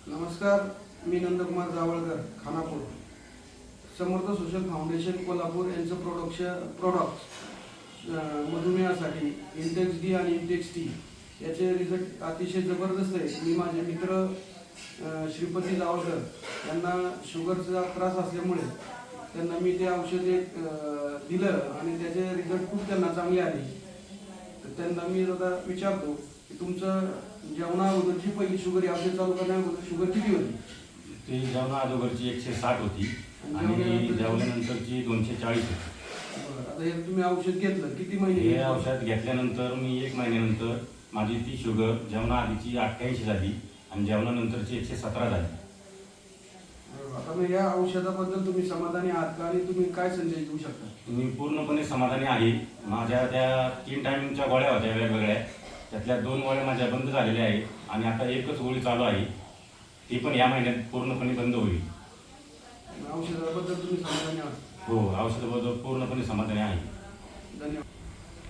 नमस्कार, मी नंदकुमार जावळकर, खानापूर. समर्थ social foundation Kolhapur यांचं products मधुमेहासाठी Intex D आणि इंटेक्स टी याचे रिझल्ट अतिशय जबरदस्त आहे. मी माझे मित्र श्रीपती जावळकर यांना शुगरचा त्रास असल्यामुळे त्यांना मी ते औषध दिलं आणि त्याचे रिझल्ट खूप त्यांना चांगले आले. तर त्यांना मी आता विचारतो की तुमचं जेवणा अगोदरची पहिली शुगर या औषध चालू करण्याअगोदर शुगर किती होती? ती जेवणा अगोदरची 160 होती आणि जेवल्यानंतरची 240 होती. आता हे तुम्ही औषध घेतलं किती महिने? हे औषध घेतल्यानंतर मी 1 महिन्यानंतर माझी ती शुगर जेवणा आधीची 88 झाली आणि जेवणानंतरची 117 झाली. आता मग या औषधाबद्दल तुम्ही समाधानी आहात का आणि तुम्ही काय संदेश देऊ शकता? मी पूर्णपणे समाधानी आहे. माझ्या त्या 3 टायमिंगच्या गोळ्या होत्या वेगवेगळ्या, त्यातल्या 2 गोळ्या माझ्या बंद झालेल्या आहेत आणि आता एकच गोळी चालू आहे, ती पण या महिन्यात पूर्णपणे बंद होईल. औषधाबद्दल तुम्ही समाधानी आहात? हो, औषधाबद्दल पूर्णपणे समाधानी आहे. धन्यवाद.